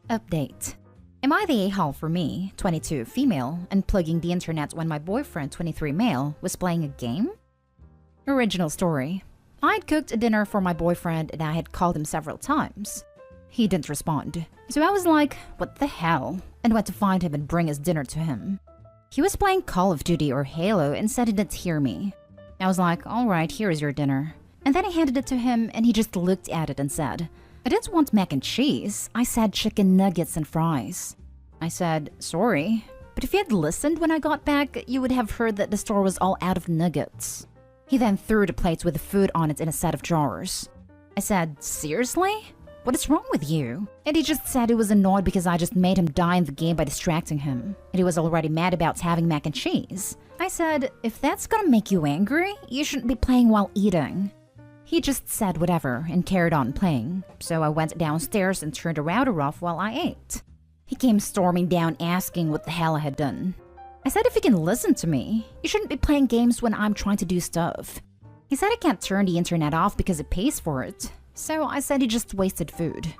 Update. Am I the a-hole for me, 22 female, unplugging the internet when my boyfriend, 23 male, was playing a game? Original story. I'd cooked a dinner for my boyfriend and I had called him several times. He didn't respond, so I was like, what the hell, and went to find him and bring his dinner to him. He was playing Call of Duty or Halo and said he didn't hear me. I was like, alright, here is your dinner. And then I handed it to him and he just looked at it and said, I didn't want mac and cheese, I said chicken nuggets and fries. I said, sorry, but if you had listened when I got back, you would have heard that the store was all out of nuggets. He then threw the plates with the food on it in a set of drawers. I said, seriously? What is wrong with you? And he just said he was annoyed because I just made him die in the game by distracting him. And he was already mad about having mac and cheese. I said, if that's gonna make you angry, you shouldn't be playing while eating. He just said whatever and carried on playing. So I went downstairs and turned the router off while I ate. He came storming down asking what the hell I had done. I said if you can listen to me, you shouldn't be playing games when I'm trying to do stuff. He said I can't turn the internet off because it pays for it. So I said he just wasted food.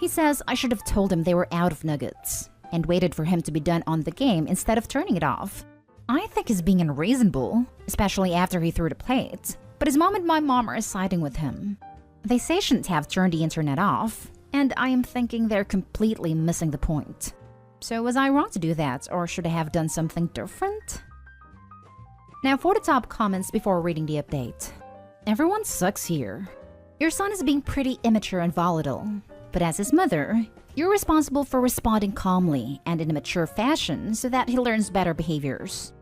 He says I should have told him they were out of nuggets and waited for him to be done on the game instead of turning it off. I think he's being unreasonable, especially after he threw the plate. But his mom and my mom are siding with him. They say I shouldn't have turned the internet off, and I am thinking they're completely missing the point. So was I wrong to do that, or should I have done something different? Now for the top comments before reading the update. Everyone sucks here. Your son is being pretty immature and volatile, but as his mother, you're responsible for responding calmly and in a mature fashion so that he learns better behaviors.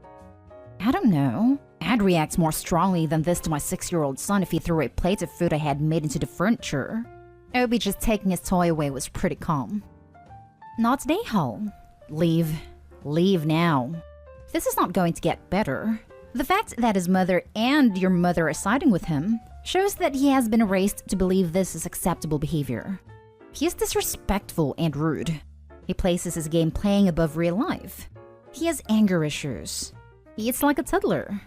I don't know. I'd react more strongly than this to my 6-year-old son if he threw a plate of food I had made into the furniture. Obi just taking his toy away was pretty calm. Not the a-hole. Leave. Leave now. This is not going to get better. The fact that his mother and your mother are siding with him shows that he has been raised to believe this is acceptable behavior. He is disrespectful and rude. He places his game playing above real life. He has anger issues. He eats like a toddler.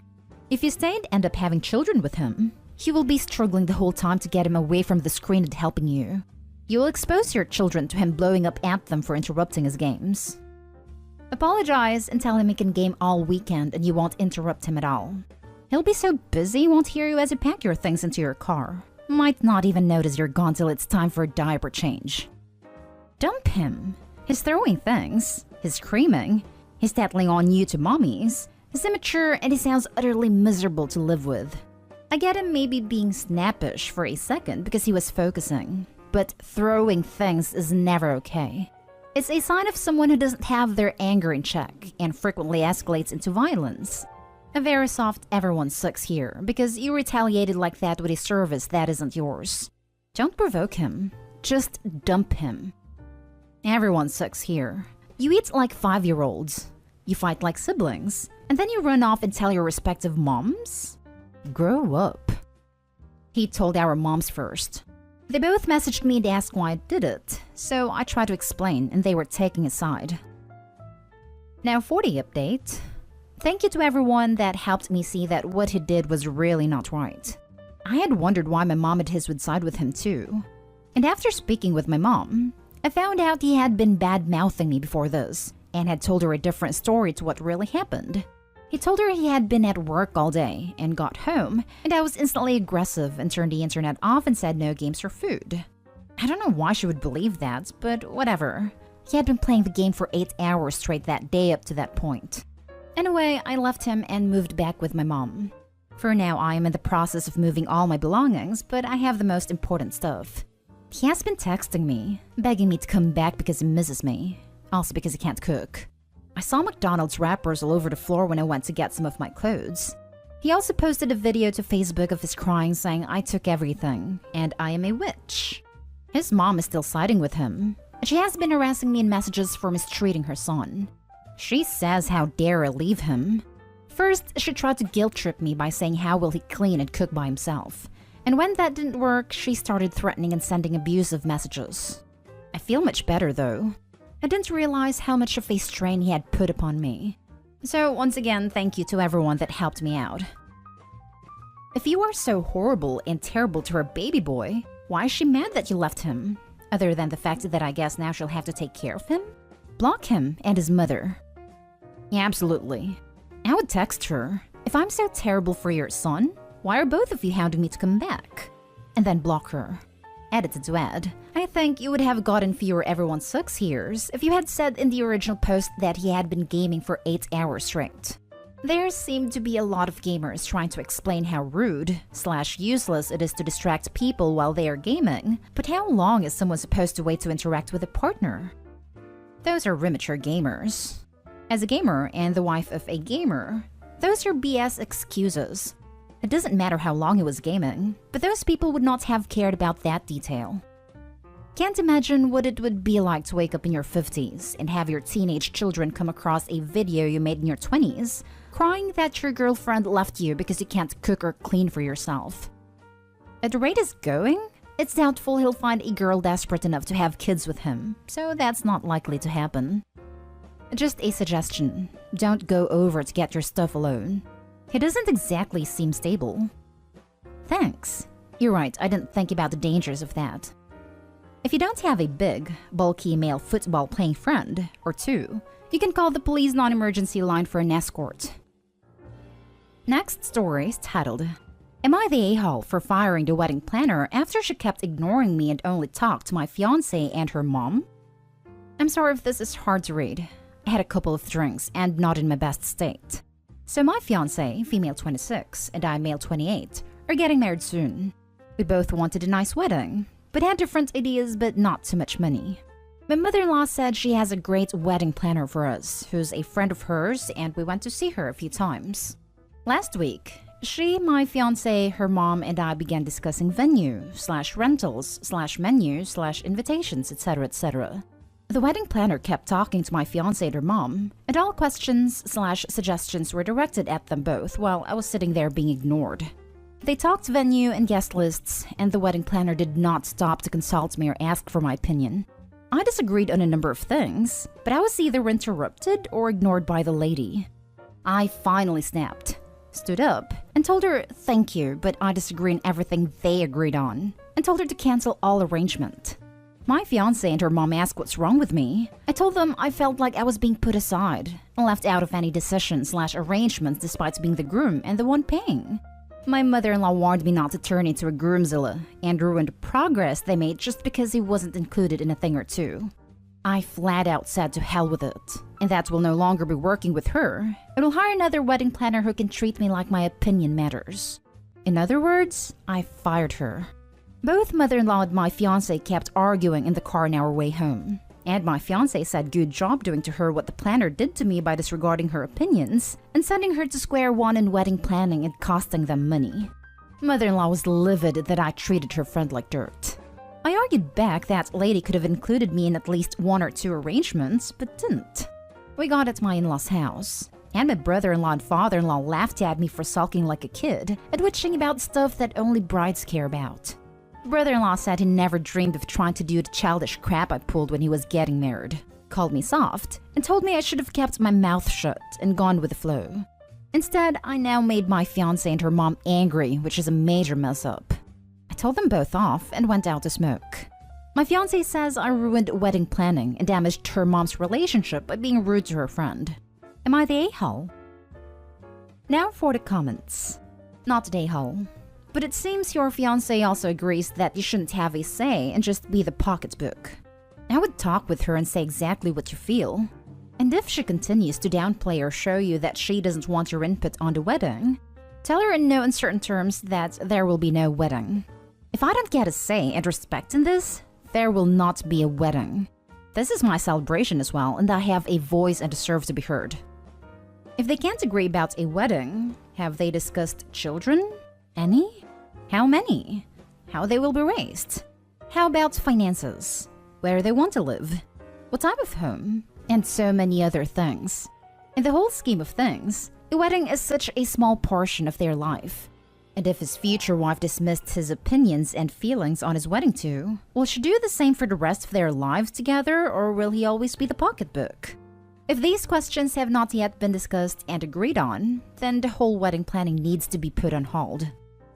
If you stay and end up having children with him, you will be struggling the whole time to get him away from the screen and helping you. You will expose your children to him blowing up at them for interrupting his games. Apologize and tell him he can game all weekend and you won't interrupt him at all. He'll be so busy he won't hear you as you pack your things into your car. Might not even notice you're gone till it's time for a diaper change. Dump him. He's throwing things. He's screaming. He's tattling on you to mommies. He's immature and he sounds utterly miserable to live with. I get him maybe being snappish for a second because he was focusing, but throwing things is never okay. It's a sign of someone who doesn't have their anger in check and frequently escalates into violence. A very soft everyone sucks here because you retaliated like that with a service that isn't yours. Don't provoke him, just dump him. Everyone sucks here. You eat like 5-year-olds. You fight like siblings. And then you run off and tell your respective moms? Grow up. He told our moms first. They both messaged me and asked why I did it, so I tried to explain and they were taking his side. Now for the update. Thank you to everyone that helped me see that what he did was really not right. I had wondered why my mom and his would side with him too. And after speaking with my mom, I found out he had been bad-mouthing me before this and had told her a different story to what really happened. He told her he had been at work all day and got home, and I was instantly aggressive and turned the internet off and said no games or food. I don't know why she would believe that, but whatever. He had been playing the game for 8 hours straight that day up to that point. Anyway, I left him and moved back with my mom. For now, I am in the process of moving all my belongings, but I have the most important stuff. He has been texting me, begging me to come back because he misses me, also because he can't cook. I saw McDonald's wrappers all over the floor when I went to get some of my clothes. He also posted a video to Facebook of his crying saying I took everything, and I am a witch. His mom is still siding with him, and she has been harassing me in messages for mistreating her son. She says how dare I leave him. First, she tried to guilt trip me by saying how will he clean and cook by himself. And when that didn't work, she started threatening and sending abusive messages. I feel much better though. I didn't realize how much of a strain he had put upon me. So once again, thank you to everyone that helped me out. If you are so horrible and terrible to her baby boy, why is she mad that you left him? Other than the fact that I guess now she'll have to take care of him? Block him and his mother. Yeah, absolutely. I would text her, if I'm so terrible for your son, why are both of you hounding me to come back? And then block her. Edited to add, I think you would have gotten fewer everyone sucks hears if you had said in the original post that he had been gaming for 8 hours straight. There seemed to be a lot of gamers trying to explain how rude/useless it is to distract people while they are gaming, but how long is someone supposed to wait to interact with a partner? Those are immature gamers. As a gamer and the wife of a gamer, those are BS excuses. It doesn't matter how long he was gaming, but those people would not have cared about that detail. Can't imagine what it would be like to wake up in your 50s and have your teenage children come across a video you made in your 20s, crying that your girlfriend left you because you can't cook or clean for yourself. At the rate it's going, it's doubtful he'll find a girl desperate enough to have kids with him, so that's not likely to happen. Just a suggestion, don't go over to get your stuff alone. He doesn't exactly seem stable. Thanks. You're right, I didn't think about the dangers of that. If you don't have a big, bulky male football-playing friend, or two, you can call the police non-emergency line for an escort. Next story is titled, Am I the a-hole for firing the wedding planner after she kept ignoring me and only talked to my fiancé and her mom? I'm sorry if this is hard to read. I had a couple of drinks and not in my best state. So my fiancé, female 26, and I, male 28, are getting married soon. We both wanted a nice wedding, but had different ideas but not too much money. My mother-in-law said she has a great wedding planner for us, who's a friend of hers, and we went to see her a few times. Last week, she, my fiancé, her mom, and I began discussing venue/rentals/menu/invitations, etc., etc. The wedding planner kept talking to my fiancé and her mom, and all questions/suggestions were directed at them both while I was sitting there being ignored. They talked venue and guest lists, and the wedding planner did not stop to consult me or ask for my opinion. I disagreed on a number of things, but I was either interrupted or ignored by the lady. I finally snapped, stood up, and told her thank you, but I disagree on everything they agreed on, and told her to cancel all arrangement. My fiancé and her mom asked what's wrong with me. I told them I felt like I was being put aside and left out of any decisions/arrangements despite being the groom and the one paying. My mother-in-law warned me not to turn into a groomzilla and ruined progress they made just because he wasn't included in a thing or two. I flat out said to hell with it, and that will no longer be working with her. I will hire another wedding planner who can treat me like my opinion matters. In other words, I fired her. Both mother-in-law and my fiancé kept arguing in the car on our way home, and my fiancé said good job doing to her what the planner did to me by disregarding her opinions and sending her to square one in wedding planning and costing them money. Mother-in-law was livid that I treated her friend like dirt. I argued back that lady could have included me in at least 1 or 2 arrangements, but didn't. We got at my in-laws' house, and my brother-in-law and father-in-law laughed at me for sulking like a kid and witching about stuff that only brides care about. Brother-in-law said he never dreamed of trying to do the childish crap I pulled when he was getting married, called me soft, and told me I should have kept my mouth shut and gone with the flow. Instead, I now made my fiancé and her mom angry, which is a major mess up. I told them both off and went out to smoke. My fiancé says I ruined wedding planning and damaged her mom's relationship by being rude to her friend. Am I the a-hole? Now for the comments. Not the a-hole. But it seems your fiancé also agrees that you shouldn't have a say and just be the pocketbook. I would talk with her and say exactly what you feel. And if she continues to downplay or show you that she doesn't want your input on the wedding, tell her in no uncertain terms that there will be no wedding. If I don't get a say and respect in this, there will not be a wedding. This is my celebration as well, and I have a voice and deserve to be heard. If they can't agree about a wedding, have they discussed children? Any? How many? How they will be raised? How about finances? Where they want to live? What type of home? And so many other things. In the whole scheme of things, a wedding is such a small portion of their life. And if his future wife dismissed his opinions and feelings on his wedding too, will she do the same for the rest of their lives together, or will he always be the pocketbook? If these questions have not yet been discussed and agreed on, then the whole wedding planning needs to be put on hold.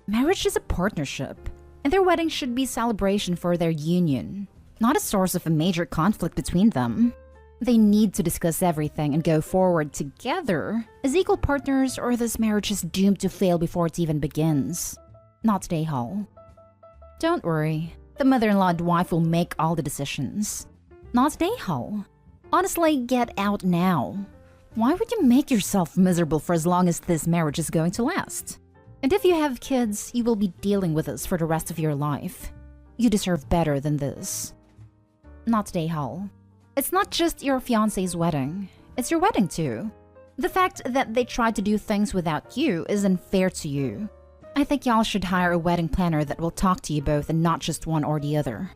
Marriage is a partnership, and their wedding should be celebration for their union. not a source of a major conflict between them. They need to discuss everything and go forward together as equal partners, or this marriage is doomed to fail before it even begins. Not today, Hall. Don't worry, the mother-in-law and wife will make all the decisions. Not today, Hall. Honestly, get out now. Why would you make yourself miserable for as long as this marriage is going to last? And if you have kids, you will be dealing with this for the rest of your life. You deserve better than this. Not today, Hall. It's not just your fiancé's wedding. It's your wedding too. The fact that they tried to do things without you is unfair to you. I think y'all should hire a wedding planner that will talk to you both and not just one or the other.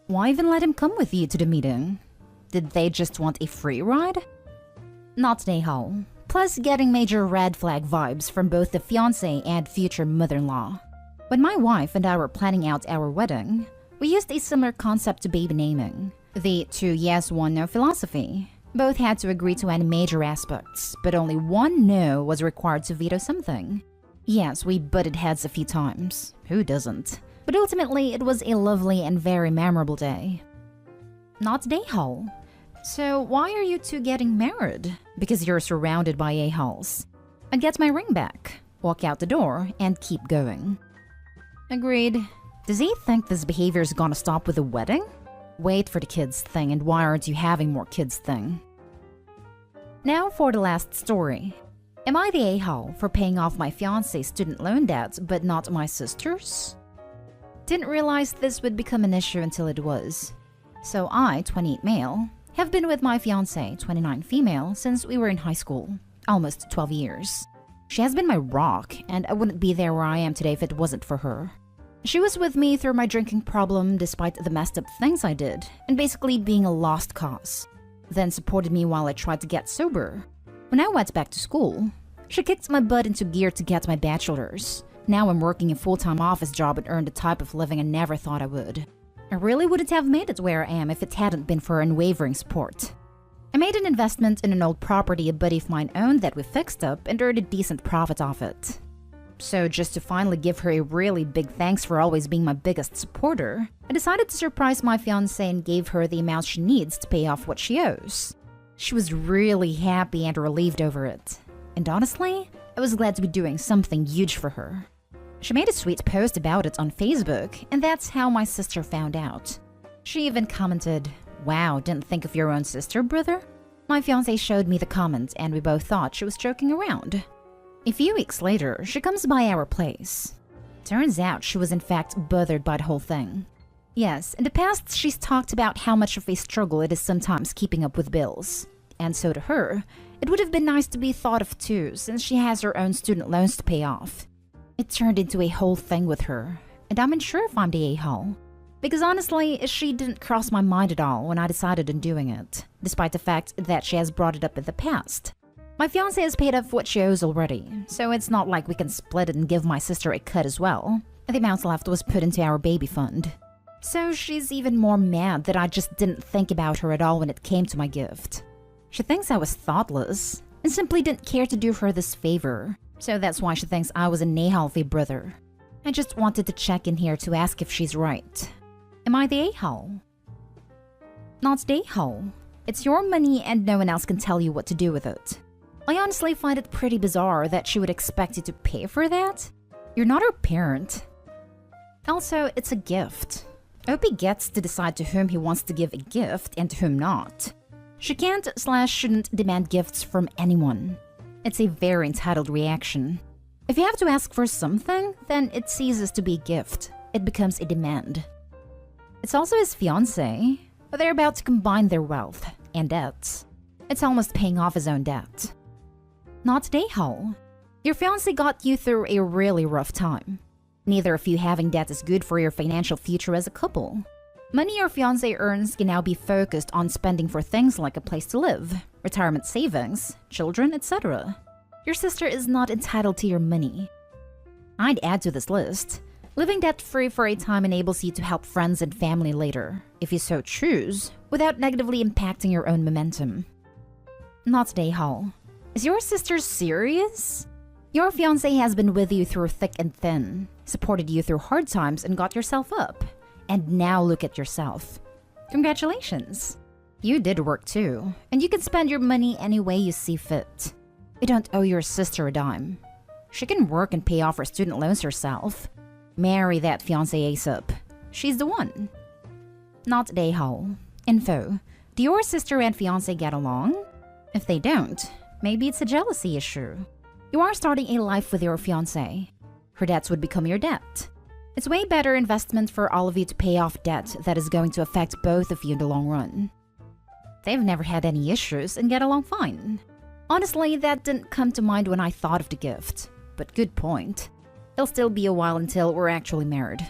Why even let him come with you to the meeting? Did they just want a free ride? Not today, Hall. Plus getting major red flag vibes from both the fiancé and future mother-in-law. When my wife and I were planning out our wedding, we used a similar concept to baby naming. The 2 yes, 1 no philosophy. Both had to agree to any major aspects, but only one no was required to veto something. Yes, we butted heads a few times. Who doesn't? But ultimately, it was a lovely and very memorable day. Not today, Hall. So why are you two getting married? Because you're surrounded by a-holes. I'd get my ring back, walk out the door, and keep going. Agreed. Does he think this behavior is gonna stop with the wedding? Wait for the kids thing and why aren't you having more kids thing? Now for the last story. Am I the a-hole for paying off my fiancé's student loan debt but not my sister's? Didn't realize this would become an issue until it was. So I, 28 male, have been with my fiancé, 29 female, since we were in high school. Almost 12 years. She has been my rock, and I wouldn't be there where I am today if it wasn't for her. She was with me through my drinking problem despite the messed up things I did, and basically being a lost cause. Then supported me while I tried to get sober. When I went back to school, she kicked my butt into gear to get my bachelor's. Now I'm working a full-time office job and earn the type of living I never thought I would. I really wouldn't have made it where I am if it hadn't been for her unwavering support. I made an investment in an old property a buddy of mine owned that we fixed up and earned a decent profit off it. So just to finally give her a really big thanks for always being my biggest supporter, I decided to surprise my fiancé and gave her the amount she needs to pay off what she owes. She was really happy and relieved over it. And honestly, I was glad to be doing something huge for her. She made a sweet post about it on Facebook, and that's how my sister found out. She even commented, "Wow, didn't think of your own sister, brother?" My fiancé showed me the comment and we both thought she was joking around. A few weeks later, she comes by our place. Turns out she was in fact bothered by the whole thing. Yes, in the past she's talked about how much of a struggle it is sometimes keeping up with bills. And so to her, it would have been nice to be thought of too, since she has her own student loans to pay off. It turned into a whole thing with her, and I'm unsure if I'm the a-hole. Because honestly, she didn't cross my mind at all when I decided on doing it, despite the fact that she has brought it up in the past. My fiancé has paid off what she owes already, so it's not like we can split it and give my sister a cut as well. The amount left was put into our baby fund. So she's even more mad that I just didn't think about her at all when it came to my gift. She thinks I was thoughtless, and simply didn't care to do her this favor, so that's why she thinks I was a a-hole brother. I just wanted to check in here to ask if she's right. Am I the a-hole? Not the a-hole. It's your money and no one else can tell you what to do with it. I honestly find it pretty bizarre that she would expect you to pay for that. You're not her parent. Also, it's a gift. Opie gets to decide to whom he wants to give a gift and to whom not. She can't/shouldn't demand gifts from anyone. It's a very entitled reaction. If you have to ask for something, then it ceases to be a gift. It becomes a demand. It's also his fiancé. They're about to combine their wealth and debts. It's almost paying off his own debt. Not today, Hall. Your fiancé got you through a really rough time. Neither of you having debt is good for your financial future as a couple. Money your fiancé earns can now be focused on spending for things like a place to live, retirement savings, children, etc. Your sister is not entitled to your money. I'd add to this list. Living debt-free for a time enables you to help friends and family later, if you so choose, without negatively impacting your own momentum. Not today, Hall. Is your sister serious? Your fiancé has been with you through thick and thin, supported you through hard times and got yourself up. And now look at yourself. Congratulations! You did work too, and you can spend your money any way you see fit. You don't owe your sister a dime. She can work and pay off her student loans herself. Marry that fiancé ASAP. She's the one. Not day-hole. Info. Do your sister and fiancé get along? If they don't, maybe it's a jealousy issue. You are starting a life with your fiancé. Her debts would become your debt. It's way better investment for all of you to pay off debt that is going to affect both of you in the long run. They've never had any issues and get along fine. Honestly, that didn't come to mind when I thought of the gift. But good point. It'll still be a while until we're actually married.